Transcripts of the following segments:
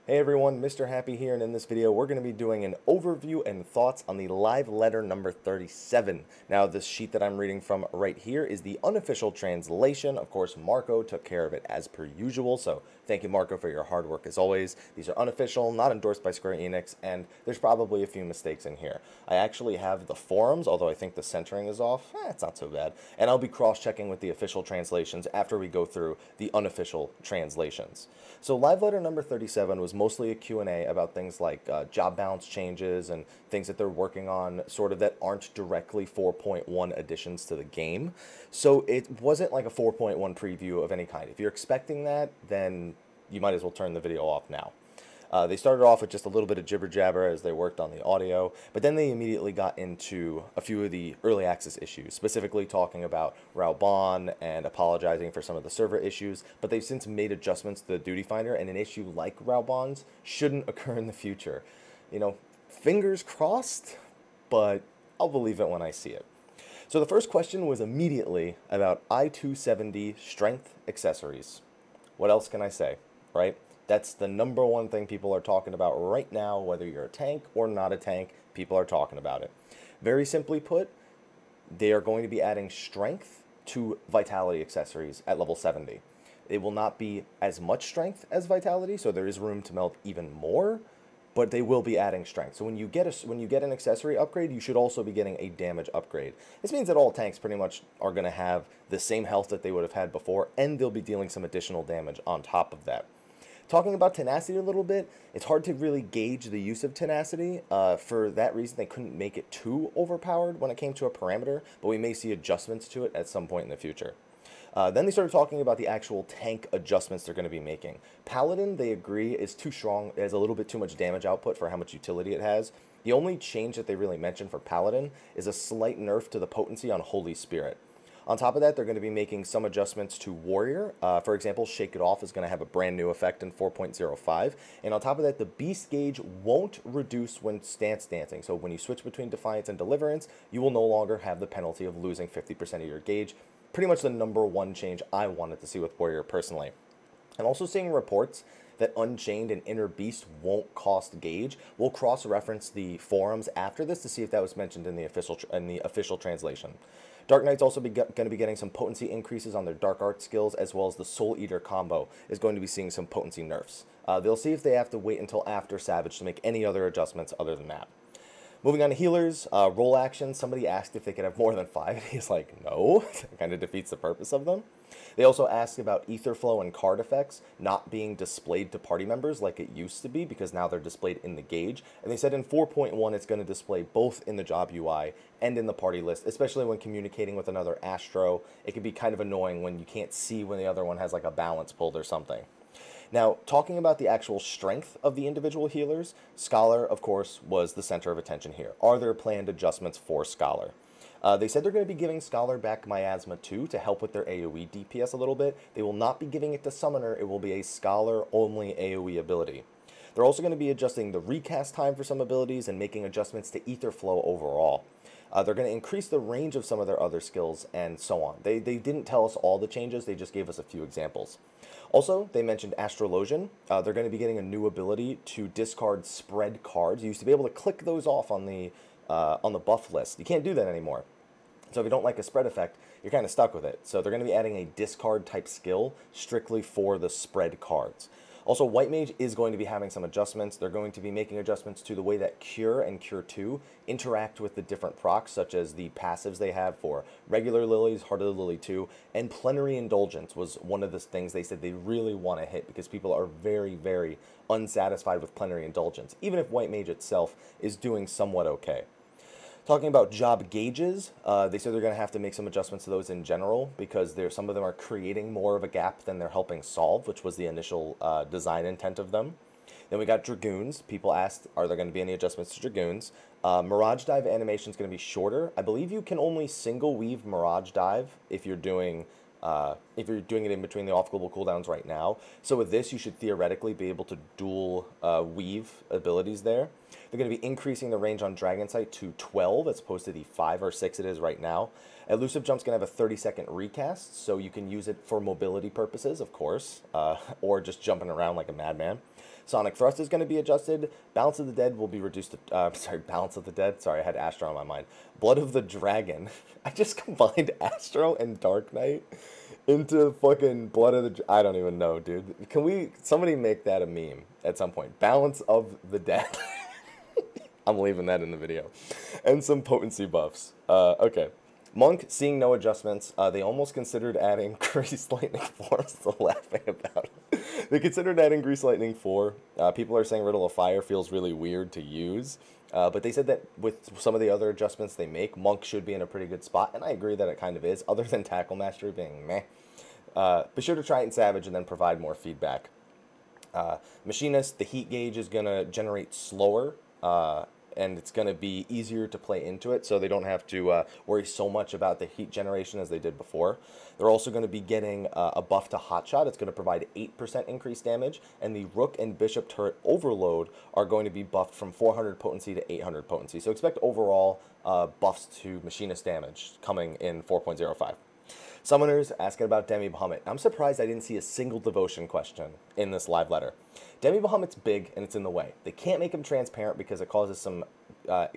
Hey everyone, Mr. Happy here, and in this video we're going to be doing an overview and thoughts on the live letter number 37. Now this sheet that I'm reading from right here is the unofficial translation. Of course, Marco took care of it as per usual, so thank you Marco for your hard work as always. These are unofficial, not endorsed by Square Enix, and there's probably a few mistakes in here. I actually have the forums, although I think the centering is off. It's not so bad. And I'll be cross-checking with the official translations after we go through the unofficial translations. So live letter number 37 was mostly a Q&A about things like job balance changes and things that they're working on sort of that aren't directly 4.1 additions to the game. So it wasn't like a 4.1 preview of any kind. If you're expecting that, then you might as well turn the video off now. They started off with just a little bit of jibber jabber as they worked on the audio, but then they immediately got into a few of the early access issues, specifically talking about Raoban and apologizing for some of the server issues, but they've since made adjustments to the duty finder, and an issue like Raoban's shouldn't occur in the future. You know, fingers crossed, but I'll believe it when I see it. So the first question was immediately about I-270 strength accessories. What else can I say, right? That's the number one thing people are talking about right now, whether you're a tank or not a tank, people are talking about it. Very simply put, they are going to be adding strength to vitality accessories at level 70. It will not be as much strength as vitality, so there is room to melt even more, but they will be adding strength. So when you get an accessory upgrade, you should also be getting a damage upgrade. This means that all tanks pretty much are going to have the same health that they would have had before, and they'll be dealing some additional damage on top of that. Talking about tenacity a little bit, it's hard to really gauge the use of tenacity. For that reason, they couldn't make it too overpowered when it came to a parameter, but we may see adjustments to it at some point in the future. Then they started talking about the actual tank adjustments they're going to be making. Paladin, they agree, is too strong. It has a little bit too much damage output for how much utility it has. The only change that they really mentioned for Paladin is a slight nerf to the potency on Holy Spirit. On top of that, they're going to be making some adjustments to Warrior. For example, Shake It Off is going to have a brand new effect in 4.05. And on top of that, the Beast Gauge won't reduce when stance dancing. So when you switch between Defiance and Deliverance, you will no longer have the penalty of losing 50% of your gauge. Pretty much the number one change I wanted to see with Warrior personally. I'm also seeing reports that Unchained and Inner Beast won't cost gauge. We'll cross-reference the forums after this to see if that was mentioned in the official translation. Dark Knight's also going to be getting some potency increases on their Dark Art skills, as well as the Soul Eater combo is going to be seeing some potency nerfs. They'll see if they have to wait until after Savage to make any other adjustments other than that. Moving on to healers, roll action. Somebody asked if they could have more than 5, and he's like, no. That kind of defeats the purpose of them. They also asked about ether flow and card effects not being displayed to party members like it used to be, because now they're displayed in the gauge. And they said in 4.1 it's going to display both in the job UI and in the party list, especially when communicating with another Astro. It can be kind of annoying when you can't see when the other one has like a balance pulled or something. Now, talking about the actual strength of the individual healers, Scholar, of course, was the center of attention here. Are there planned adjustments for Scholar? They said they're going to be giving Scholar back Miasma 2 to help with their AoE DPS a little bit. They will not be giving it to Summoner. It will be a Scholar-only AoE ability. They're also going to be adjusting the recast time for some abilities and making adjustments to ether flow overall. They're going to increase the range of some of their other skills and so on. They didn't tell us all the changes. They just gave us a few examples. Also, they mentioned Astrologian. They're going to be getting a new ability to discard spread cards. You used to be able to click those off on the buff list. You can't do that anymore. So if you don't like a spread effect, you're kind of stuck with it. So they're going to be adding a discard type skill strictly for the spread cards. Also, White Mage is going to be having some adjustments. They're going to be making adjustments to the way that Cure and Cure 2 interact with the different procs, such as the passives they have for regular Lilies, Heart of the Lily 2, and Plenary Indulgence was one of the things they said they really want to hit, because people are very, very unsatisfied with Plenary Indulgence, even if White Mage itself is doing somewhat okay. Talking about job gauges, they said they're going to have to make some adjustments to those in general, because some of them are creating more of a gap than they're helping solve, which was the initial design intent of them. Then we got Dragoons. People asked, are there going to be any adjustments to Dragoons? Mirage Dive animation is going to be shorter. I believe you can only single weave Mirage Dive if you're doing if you're doing it in between the off-global cooldowns right now. So with this, you should theoretically be able to dual weave abilities there. They're going to be increasing the range on Dragon Sight to 12 as opposed to the 5 or 6 it is right now. Elusive Jump's going to have a 30-second recast, so you can use it for mobility purposes, of course, or just jumping around like a madman. Sonic Thrust is going to be adjusted. Balance of the Dead will be reduced to... Balance of the Dead? Sorry, I had Astro on my mind. Blood of the Dragon. I just combined Astro and Dark Knight into fucking Blood of the... I don't even know, dude. Can somebody make that a meme at some point? Balance of the Dead. I'm leaving that in the video. And some potency buffs. Okay. Monk, seeing no adjustments, they almost considered adding Grease Lightning 4. I'm still laughing about it. They considered adding Grease Lightning 4. People are saying Riddle of Fire feels really weird to use. But they said that with some of the other adjustments they make, Monk should be in a pretty good spot. And I agree that it kind of is, other than Tackle Mastery being meh. Be sure to try it in Savage and then provide more feedback. Machinist, the heat gauge is going to generate slower. And it's going to be easier to play into it, so they don't have to worry so much about the heat generation as they did before. They're also going to be getting a buff to Hotshot. It's going to provide 8% increased damage, and the Rook and Bishop turret overload are going to be buffed from 400 potency to 800 potency. So expect overall buffs to Machinist damage coming in 4.05. Summoners asking about Demi Bahamut. I'm surprised I didn't see a single devotion question in this live letter. Demi Bahamut's big and it's in the way. They can't make him transparent because it causes some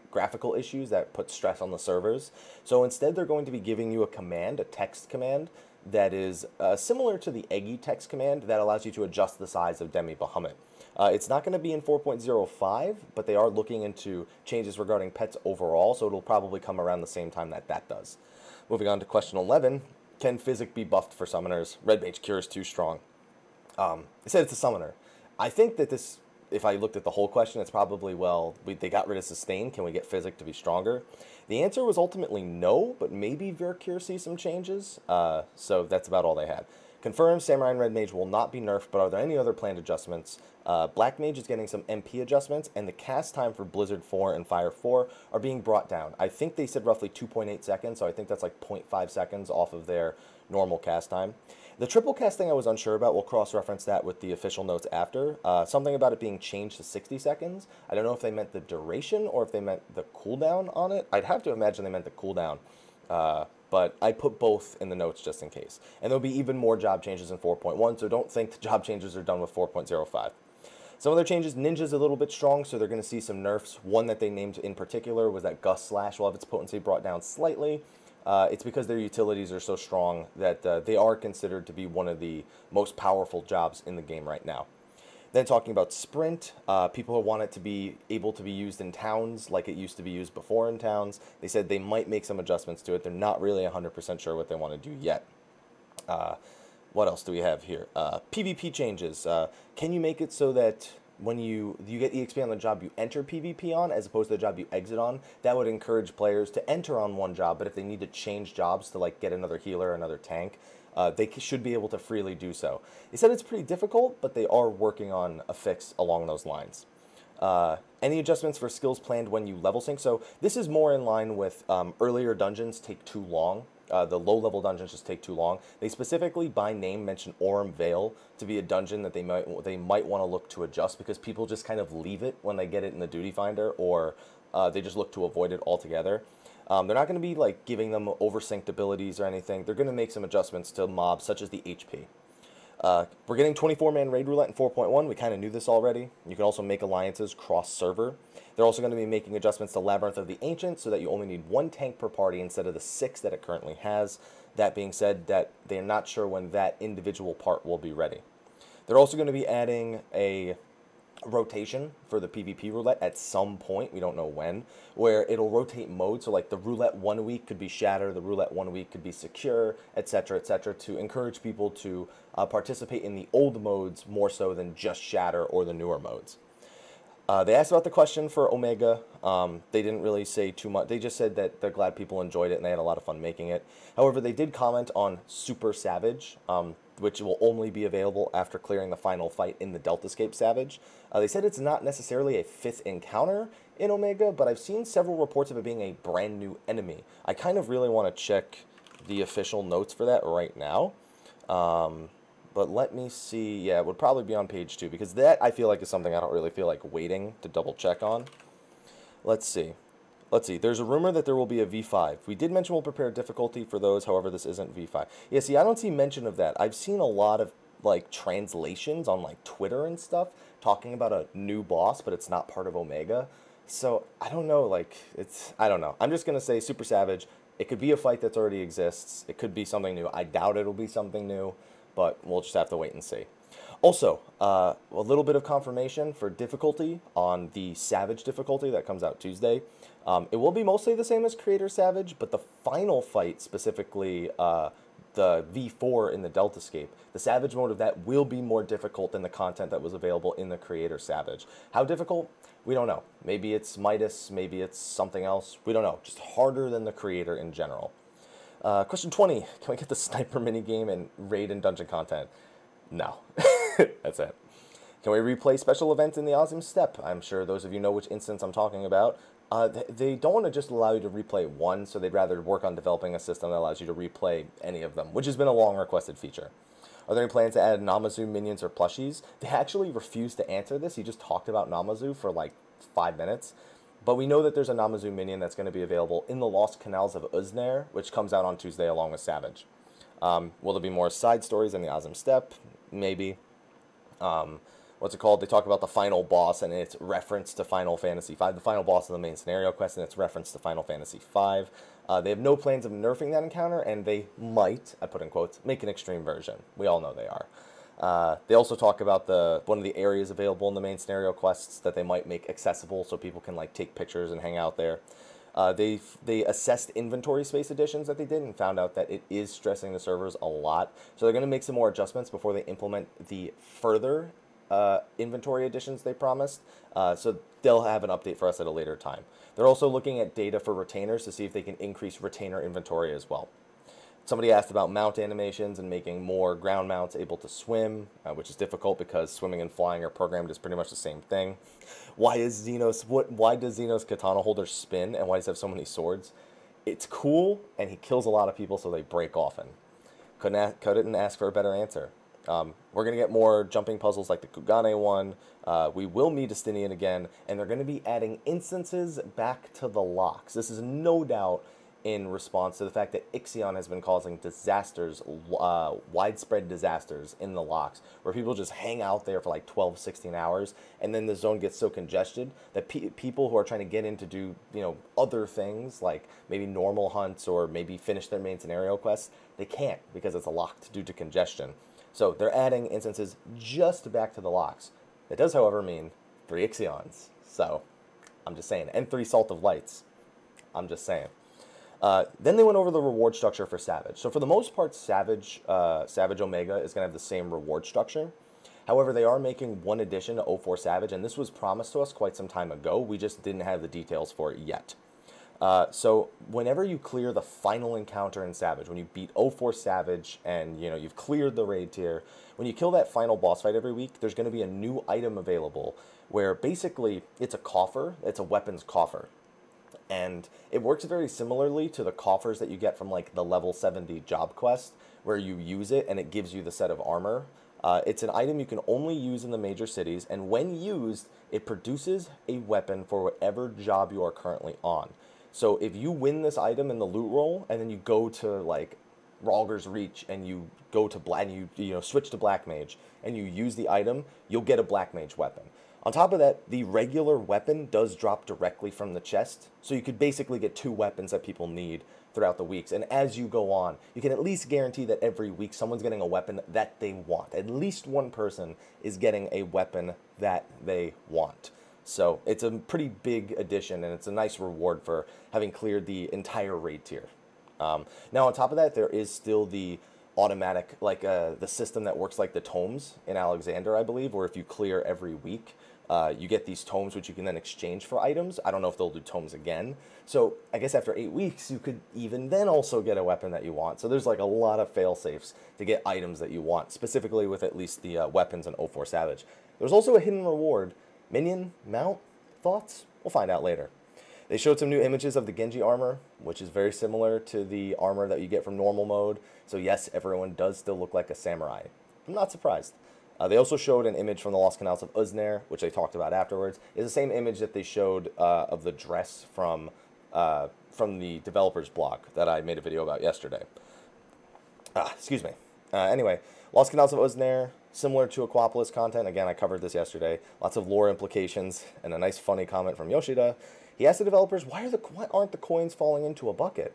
graphical issues that put stress on the servers. So instead they're going to be giving you a command, a text command, that is similar to the Eggy text command that allows you to adjust the size of Demi Bahamut. It's not going to be in 4.05, but they are looking into changes regarding pets overall, so it'll probably come around the same time that that does. Moving on to question 11. Can Physic be buffed for summoners? Red Mage Cure is too strong. They said it's a summoner. I think that this, if I looked at the whole question, it's probably, well, they got rid of Sustain. Can we get Physic to be stronger? The answer was ultimately no, but maybe Vercure sees some changes. So that's about all they had. Confirmed, Samurai and Red Mage will not be nerfed, but are there any other planned adjustments? Black Mage is getting some MP adjustments, and the cast time for Blizzard 4 and Fire 4 are being brought down. I think they said roughly 2.8 seconds, so I think that's like 0.5 seconds off of their normal cast time. The triple cast thing I was unsure about. We'll cross-reference that with the official notes after. Something about it being changed to 60 seconds. I don't know if they meant the duration or if they meant the cooldown on it. I'd have to imagine they meant the cooldown. But I put both in the notes just in case. And there'll be even more job changes in 4.1, so don't think the job changes are done with 4.05. Some other changes, Ninja's a little bit strong, so they're going to see some nerfs. One that they named in particular was that Gust Slash will have its potency brought down slightly. It's because their utilities are so strong that they are considered to be one of the most powerful jobs in the game right now. Then talking about Sprint, people want it to be able to be used in towns like it used to be used before in towns. They said they might make some adjustments to it. They're not really 100% sure what they want to do yet. What else do we have here? PvP changes. Can you make it so that when you get EXP on the job you enter PvP on as opposed to the job you exit on? That would encourage players to enter on one job, but if they need to change jobs to like get another healer, another tank, they should be able to freely do so. They said it's pretty difficult, but they are working on a fix along those lines. Any adjustments for skills planned when you level sync? So this is more in line with earlier dungeons take too long. The low-level dungeons just take too long. They specifically, by name, mention Aurum Vale to be a dungeon that they might want to look to adjust because people just kind of leave it when they get it in the Duty Finder, or they just look to avoid it altogether. They're not going to be like giving them oversynced abilities or anything. They're going to make some adjustments to mobs such as the HP. We're getting 24-man raid roulette in 4.1. We kind of knew this already. You can also make alliances cross-server. They're also going to be making adjustments to Labyrinth of the Ancients so that you only need 1 tank per party instead of the 6 that it currently has. That being said, that they're not sure when that individual part will be ready. They're also going to be adding a rotation for the PvP roulette at some point, we don't know when, where it'll rotate mode. So like the roulette 1 week could be Shatter, the roulette 1 week could be Secure, etc., to encourage people to participate in the old modes more so than just Shatter or the newer modes. They asked about the question for Omega. They didn't really say too much. They just said that they're glad people enjoyed it and they had a lot of fun making it. However, they did comment on Super Savage, which will only be available after clearing the final fight in the Deltascape Savage. They said it's not necessarily a 5th encounter in Omega, but I've seen several reports of it being a brand new enemy. I kind of really want to check the official notes for that right now. But let me see. Yeah, it would probably be on page 2 because that I feel like is something I don't really feel like waiting to double check on. Let's see. Let's see. There's a rumor that there will be a V5. We did mention we'll prepare difficulty for those. However, this isn't V5. Yeah, see, I don't see mention of that. I've seen a lot of like translations on like Twitter and stuff talking about a new boss, but it's not part of Omega. So I don't know. Like I don't know. I'm just gonna say Super Savage. It could be a fight that already exists. It could be something new. I doubt it'll be something new, but we'll just have to wait and see. Also, a little bit of confirmation for difficulty on the Savage difficulty that comes out Tuesday. It will be mostly the same as Creator Savage, but the final fight, specifically the V4 in the Deltascape, the Savage mode of that will be more difficult than the content that was available in the Creator Savage. How difficult? We don't know. Maybe it's Midas, maybe it's something else. We don't know. Just harder than the Creator in general. Question 20. Can we get the sniper minigame and raid and dungeon content? No. That's it. Can we replay special events in the Awesome Step? I'm sure those of you know which instance I'm talking about. They don't want to just allow you to replay one, so they'd rather work on developing a system that allows you to replay any of them, which has been a long requested feature. Are there any plans to add Namazu minions or plushies? They actually refused to answer this. He just talked about Namazu for like 5 minutes. But we know that there's a Namazu minion that's going to be available in the Lost Canals of Uznair, which comes out on Tuesday along with Savage. Will there be more side stories in the Azim Step? Maybe. What's it called? They talk about the final boss, and it's reference to Final Fantasy V. The final boss of the main scenario quest, and it's reference to Final Fantasy V. They have no plans of nerfing that encounter, and they might, I put in quotes, make an extreme version. We all know they are. They also talk about one of the areas available in the main scenario quests that they might make accessible so people can like take pictures and hang out there. They assessed inventory space additions that they did and found out that it is stressing the servers a lot. So they're going to make some more adjustments before they implement the further inventory additions they promised. So they'll have an update for us at a later time. They're also looking at data for retainers to see if they can increase retainer inventory as well. Somebody asked about mount animations and making more ground mounts able to swim, which is difficult because swimming and flying are programmed as pretty much the same thing. Why does Xenos katana holder spin, and why does he have so many swords? It's cool, and he kills a lot of people, so they break often. Couldn't ask for a better answer. We're going to get more jumping puzzles like the Kugane one. We will meet Justinian again, and they're going to be adding instances back to the locks. This is no doubt in response to the fact that Ixion has been causing disasters, widespread disasters in the locks, where people just hang out there for like 12, 16 hours, and then the zone gets so congested that people who are trying to get in to do, other things, like maybe normal hunts or maybe finish their main scenario quests, they can't because it's locked due to congestion. So they're adding instances just back to the locks. That does, however, mean 3 Ixions. So I'm just saying, and 3 Salt of Lights. I'm just saying. Then they went over the reward structure for Savage. So for the most part, Savage Omega is going to have the same reward structure. However, they are making one addition to 04 Savage, and this was promised to us quite some time ago. We just didn't have the details for it yet. So whenever you clear the final encounter in Savage, when you beat 04 Savage and you've cleared the raid tier, when you kill that final boss fight every week, there's going to be a new item available where basically it's a coffer. It's a weapons coffer. And it works very similarly to the coffers that you get from like the level 70 job quest, where you use it and it gives you the set of armor. It's an item you can only use in the major cities, and when used, it produces a weapon for whatever job you are currently on. So if you win this item in the loot roll, and then you go to like Ralger's Reach, and you go to switch to Black Mage, and you use the item, you'll get a Black Mage weapon. On top of that, the regular weapon does drop directly from the chest, so you could basically get 2 weapons that people need throughout the weeks. And as you go on, you can at least guarantee that every week someone's getting a weapon that they want. At least one person is getting a weapon that they want. So it's a pretty big addition, and it's a nice reward for having cleared the entire raid tier. Now on top of that, there is still the automatic, the system that works like the tomes in Alexander, I believe, where if you clear every week, you get these tomes which you can then exchange for items. I don't know if they'll do tomes again. So I guess after 8 weeks, you could even then also get a weapon that you want. So there's like a lot of fail-safes to get items that you want, specifically with at least the weapons in 04 Savage. There's also a hidden reward. Minion, mount, thoughts? We'll find out later. They showed some new images of the Genji armor, which is very similar to the armor that you get from normal mode. So yes, everyone does still look like a samurai. I'm not surprised. They also showed an image from the Lost Canals of Uznare, which they talked about afterwards. It's the same image that they showed of the dress from the developer's blog that I made a video about yesterday. Excuse me. Anyway, Lost Canals of Uznare, similar to Aquapolis content. Again, I covered this yesterday. Lots of lore implications, and a nice funny comment from Yoshida. He asked the developers, why aren't the coins falling into a bucket?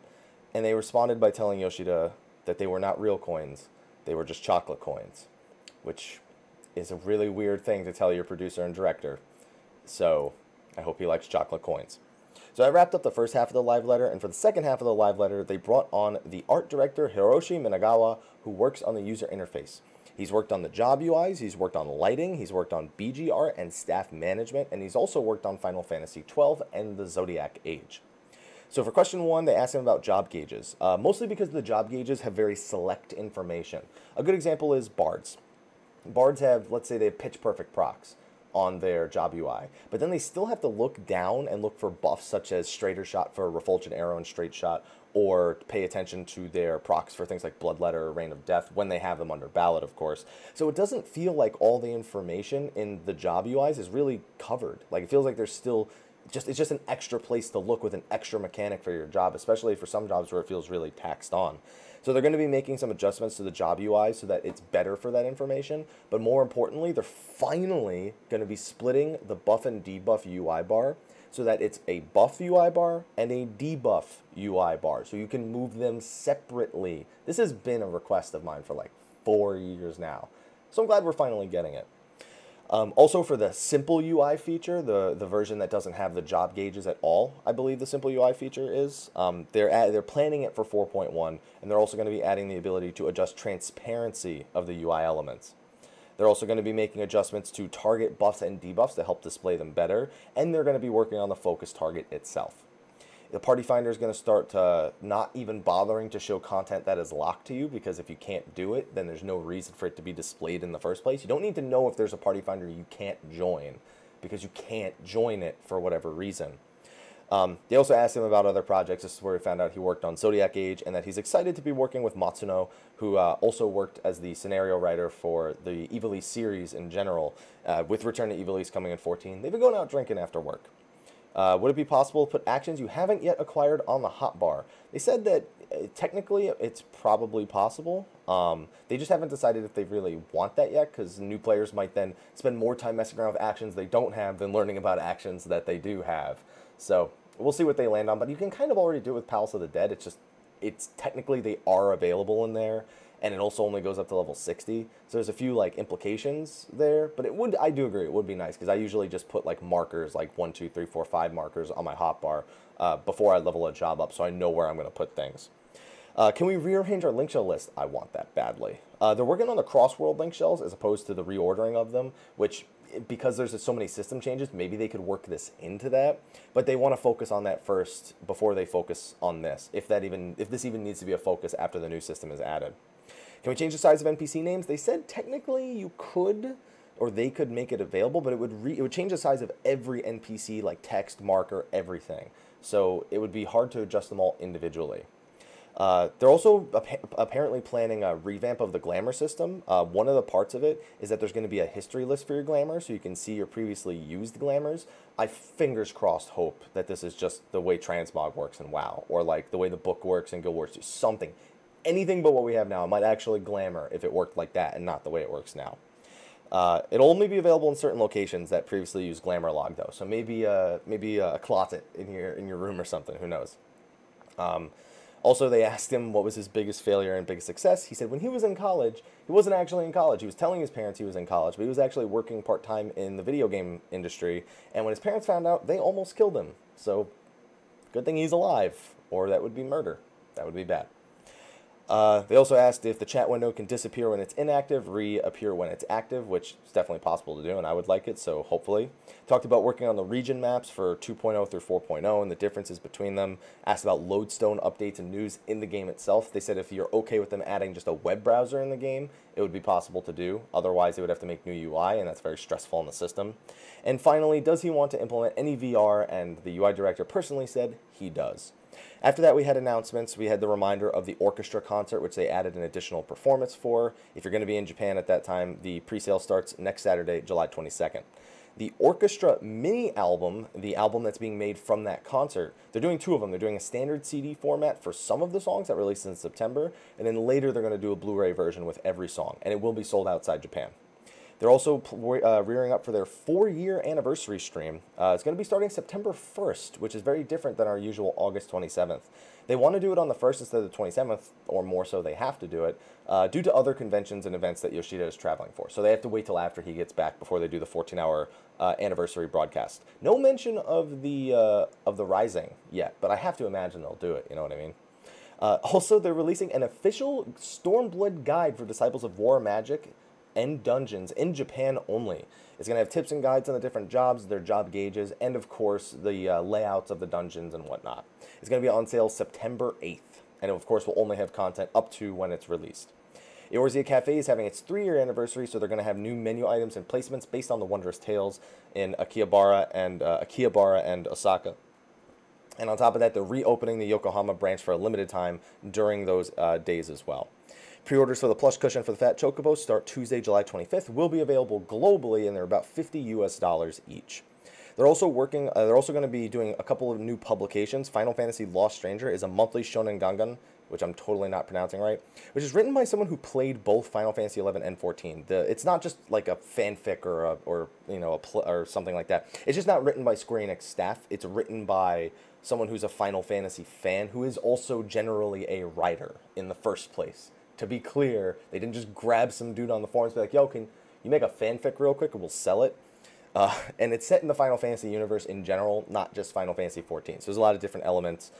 And they responded by telling Yoshida that they were not real coins. They were just chocolate coins, which is a really weird thing to tell your producer and director. So I hope he likes chocolate coins. So I wrapped up the first half of the live letter, and for the second half of the live letter, they brought on the art director, Hiroshi Minagawa, who works on the user interface. He's worked on the job UIs, he's worked on lighting, he's worked on BG art and staff management, and he's also worked on Final Fantasy XII and the Zodiac Age. So for question 1, they asked him about job gauges, mostly because the job gauges have very select information. A good example is bards. Bards have, let's say they have pitch perfect procs on their job UI, but then they still have to look down and look for buffs such as straighter shot for refulgent arrow and straight shot, or pay attention to their procs for things like Bloodletter or Reign of Death when they have them under ballot, of course. So it doesn't feel like all the information in the job UIs is really covered. Like, it feels like there's still it's just an extra place to look with an extra mechanic for your job, especially for some jobs where it feels really taxed on. So they're going to be making some adjustments to the job UI so that it's better for that information. But more importantly, they're finally going to be splitting the buff and debuff UI bar so that it's a buff UI bar and a debuff UI bar. So you can move them separately. This has been a request of mine for like 4 years now. So I'm glad we're finally getting it. Also for the simple UI feature, the version that doesn't have the job gauges at all, I believe the simple UI feature is, they're planning it for 4.1, and they're also going to be adding the ability to adjust transparency of the UI elements. They're also going to be making adjustments to target buffs and debuffs to help display them better, and they're going to be working on the focus target itself. The Party Finder is going to start not even bothering to show content that is locked to you, because if you can't do it, then there's no reason for it to be displayed in the first place. You don't need to know if there's a Party Finder you can't join, because you can't join it for whatever reason. They also asked him about other projects. This is where we found out he worked on Zodiac Age, and that he's excited to be working with Matsuno, who also worked as the scenario writer for the Ivalice series in general, with Return to Ivalice coming in 14. They've been going out drinking after work. Would it be possible to put actions you haven't yet acquired on the hotbar? They said that technically it's probably possible. They just haven't decided if they really want that yet, because new players might then spend more time messing around with actions they don't have than learning about actions that they do have. So we'll see what they land on, but you can kind of already do it with Palace of the Dead. It's technically they are available in there, and it also only goes up to level 60. So there's a few like implications there, but I do agree it would be nice, because I usually just put like markers, like 1, 2, 3, 4, 5 markers on my hotbar before I level a job up, so I know where I'm going to put things. Can we rearrange our link shell list? I want that badly. They're working on the cross-world link shells as opposed to the reordering of them, which, because there's so many system changes, maybe they could work this into that, but they want to focus on that first before they focus on this, if this even needs to be a focus after the new system is added. Can we change the size of NPC names? They said technically you could, or they could make it available, but it would change the size of every NPC, like text, marker, everything. So it would be hard to adjust them all individually. They're also apparently planning a revamp of the glamour system. One of the parts of it is that there's going to be a history list for your glamour, so you can see your previously used glamours. I fingers crossed hope that this is just the way transmog works in WoW, or like the way the book works in Guild Wars 2. Something. Anything but what we have now. It might actually glamour if it worked like that and not the way it works now. It'll only be available in certain locations that previously used glamour log, though. So maybe a closet in your room or something. Who knows? Also, they asked him what was his biggest failure and biggest success. He said when he was in college, he wasn't actually in college. He was telling his parents he was in college, but he was actually working part-time in the video game industry. And when his parents found out, they almost killed him. So good thing he's alive, or that would be murder. That would be bad. They also asked if the chat window can disappear when it's inactive, reappear when it's active, which is definitely possible to do, and I would like it, so hopefully. Talked about working on the region maps for 2.0 through 4.0 and the differences between them. Asked about lodestone updates and news in the game itself. They said if you're okay with them adding just a web browser in the game, it would be possible to do. Otherwise, they would have to make new UI, and that's very stressful in the system. And finally, does he want to implement any VR? And the UI director personally said he does. After that, we had announcements. We had the reminder of the orchestra concert, which they added an additional performance for. If you're going to be in Japan at that time, the pre-sale starts next Saturday, July 22nd. The orchestra mini album, the album that's being made from that concert, they're doing two of them. They're doing a standard CD format for some of the songs that released in September, and then later they're going to do a Blu-ray version with every song, and it will be sold outside Japan. They're also rearing up for their 4-year anniversary stream. It's going to be starting September 1st, which is very different than our usual August 27th. They want to do it on the 1st instead of the 27th, or more so they have to do it, due to other conventions and events that Yoshida is traveling for. So they have to wait till after he gets back before they do the 14-hour anniversary broadcast. No mention of the Rising yet, but I have to imagine they'll do it, you know what I mean? Also, they're releasing an official Stormblood guide for Disciples of War Magic and Dungeons in Japan only. It's going to have tips and guides on the different jobs, their job gauges, and of course the layouts of the dungeons and whatnot. It's going to be on sale September 8th, and of course will only have content up to when it's released. Eorzea Cafe is having its 3-year anniversary, so they're going to have new menu items and placements based on the Wondrous Tales in Akihabara and Osaka. And on top of that, they're reopening the Yokohama branch for a limited time during those days as well. Pre-orders for the plush cushion for the Fat Chocobo start Tuesday, July 25th, will be available globally, and they're about $50 US each. They're also working. They're also going to be doing a couple of new publications. Final Fantasy Lost Stranger is a monthly shonen gangan, which I'm totally not pronouncing right, which is written by someone who played both Final Fantasy 11 and 14. It's not just like a fanfic or something like that. It's just not written by Square Enix staff. It's written by someone who's a Final Fantasy fan who is also generally a writer in the first place. To be clear, they didn't just grab some dude on the forums and be like, yo, can you make a fanfic real quick and we'll sell it? And it's set in the Final Fantasy universe in general, not just Final Fantasy 14. So there's a lot of different elements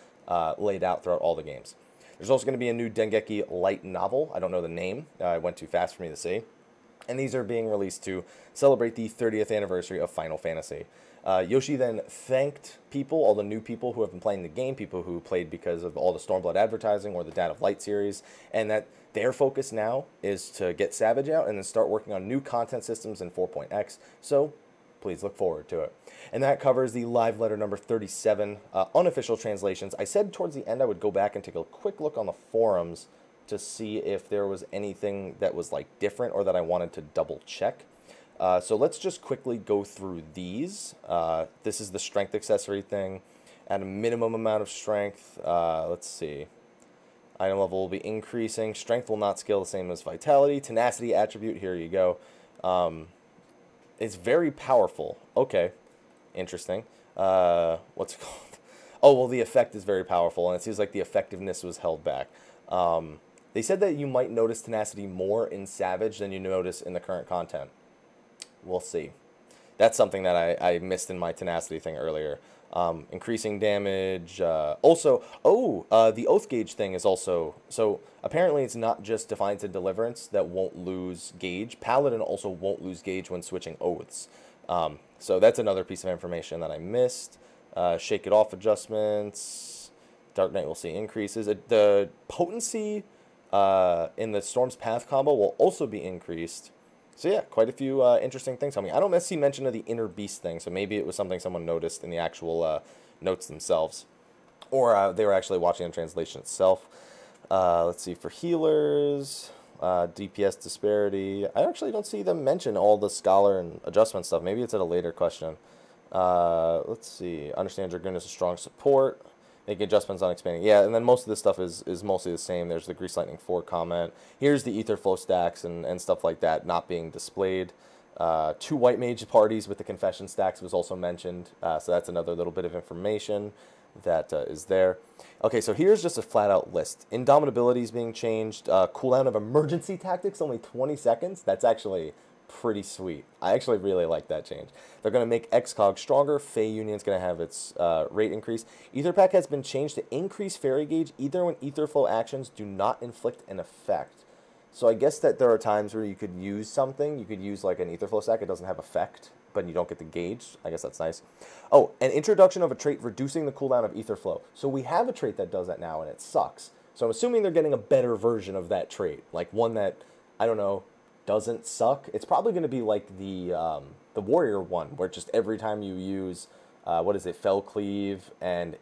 laid out throughout all the games. There's also going to be a new Dengeki light novel. I don't know the name. It went too fast for me to see. And these are being released to celebrate the 30th anniversary of Final Fantasy. Yoshi then thanked people, all the new people who have been playing the game, people who played because of all the Stormblood advertising or the Dad of Light series, and that their focus now is to get Savage out and then start working on new content systems in 4.x, so please look forward to it. And that covers the live letter number 37, unofficial translations. I said towards the end I would go back and take a quick look on the forums to see if there was anything that was like different or that I wanted to double check. So let's just quickly go through these. This is the strength accessory thing. At a minimum amount of strength, let's see. Item level will be increasing. Strength will not scale the same as vitality. Tenacity attribute, here you go. It's very powerful. Okay, interesting. What's it called? Oh, well, the effect is very powerful, and it seems like the effectiveness was held back. They said that you might notice tenacity more in Savage than you notice in the current content. We'll see. That's something that I missed in my tenacity thing earlier. Increasing damage. The oath gauge thing is also... So, apparently it's not just Defiance and Deliverance that won't lose gauge. Paladin also won't lose gauge when switching oaths. So that's another piece of information that I missed. Shake it off adjustments. Dark Knight will see increases. The potency in the Storm's Path combo will also be increased. So yeah, quite a few interesting things coming. I don't see mention of the Inner Beast thing, so maybe it was something someone noticed in the actual notes themselves. Or they were actually watching the translation itself. Let's see, for healers, DPS disparity. I actually don't see them mention all the Scholar and adjustment stuff. Maybe it's at a later question. Let's see, understand Dragoon is a strong support. Making adjustments on expanding. Yeah, and then most of this stuff is mostly the same. There's the Grease Lightning 4 comment. Here's the Ether Flow stacks and stuff like that not being displayed. 2 White Mage parties with the Confession stacks was also mentioned. So that's another little bit of information that is there. Okay, so here's just a flat-out list. Indomitability is being changed. Cooldown of emergency tactics, only 20 seconds. That's actually pretty sweet. I actually really like that change. They're going to make XCOG stronger. Fey Union's going to have its rate increase. Ether Pack has been changed to increase Fairy Gauge either when Ether Flow actions do not inflict an effect. So I guess that there are times where you could use something. You could use like an Ether Flow stack. It doesn't have effect, but you don't get the gauge. I guess that's nice. Oh, an introduction of a trait reducing the cooldown of Ether Flow. So we have a trait that does that now, and it sucks. So I'm assuming they're getting a better version of that trait, like one that, I don't know, doesn't suck. It's probably going to be like the warrior one, where just every time you use, what is it, Fell Cleave and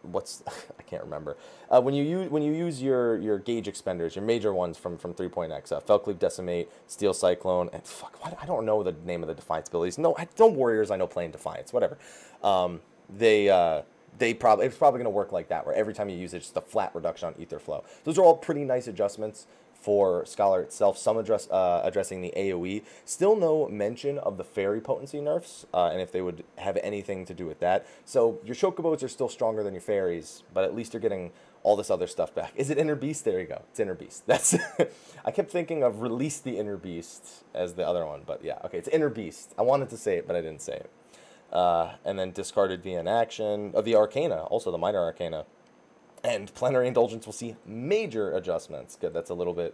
what's I can't remember. When you use your gauge expenders, your major ones from 3.x, Fell Cleave, Decimate, Steel Cyclone, and fuck, what, I don't know the name of the Defiance abilities. No, don't warriors I know playing Defiance, whatever. It's probably going to work like that, where every time you use it, it's just a flat reduction on Ether Flow. Those are all pretty nice adjustments for Scholar itself. Some addressing the AoE. Still no mention of the fairy potency nerfs, and if they would have anything to do with that. So your Chocobos are still stronger than your fairies, but at least you're getting all this other stuff back. Is it Inner Beast? There you go. It's Inner Beast. That's I kept thinking of Release the Inner Beast as the other one, but yeah, okay, it's Inner Beast. I wanted to say it, but I didn't say it. And then discarded via an action of the Arcana, also the Minor Arcana. And Plenary Indulgence will see major adjustments. Good, that's a little bit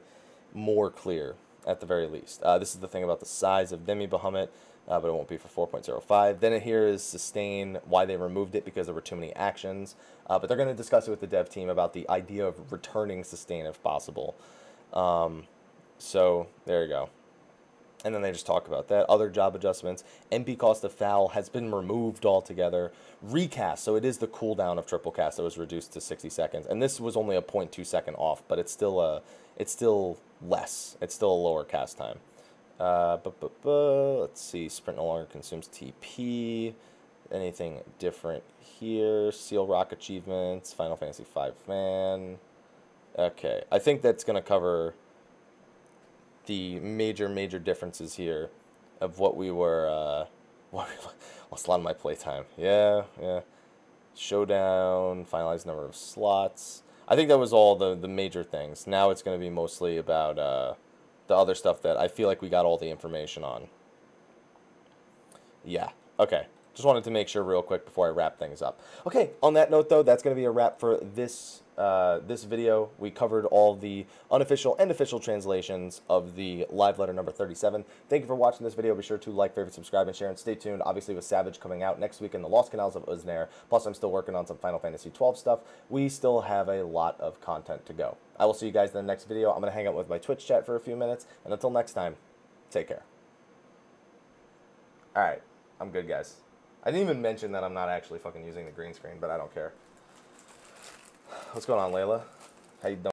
more clear at the very least. This is the thing about the size of Demi Bahamut, but it won't be for 4.05. Then here is Sustain, why they removed it, because there were too many actions. But they're going to discuss it with the dev team about the idea of returning Sustain if possible. So there you go. And then they just talk about that. Other job adjustments. MP cost of foul has been removed altogether. Recast, so it is the cooldown of triple cast that was reduced to 60 seconds. And this was only a 0.2 second off, but it's still less. It's still a lower cast time. Let's see. Sprint no longer consumes TP. Anything different here? Seal Rock achievements. Final Fantasy V fan. Okay, I think that's going to cover the major differences here of what we were, lost a lot of my playtime. Yeah. Showdown, finalize number of slots. I think that was all the major things. Now it's going to be mostly about the other stuff that I feel like we got all the information on. Yeah, okay. Just wanted to make sure real quick before I wrap things up. Okay, on that note though, that's going to be a wrap for this this video. We covered all the unofficial and official translations of the live letter number 37. Thank you for watching this video. Be sure to like, favorite, subscribe, and share, and stay tuned, obviously, with Savage coming out next week in the Lost Canals of Uznair. Plus, I'm still working on some Final Fantasy XII stuff. We still have a lot of content to go. I will see you guys in the next video. I'm going to hang out with my Twitch chat for a few minutes, and until next time, take care. Alright, I'm good, guys. I didn't even mention that I'm not actually fucking using the green screen, but I don't care. What's going on, Layla? How you doing?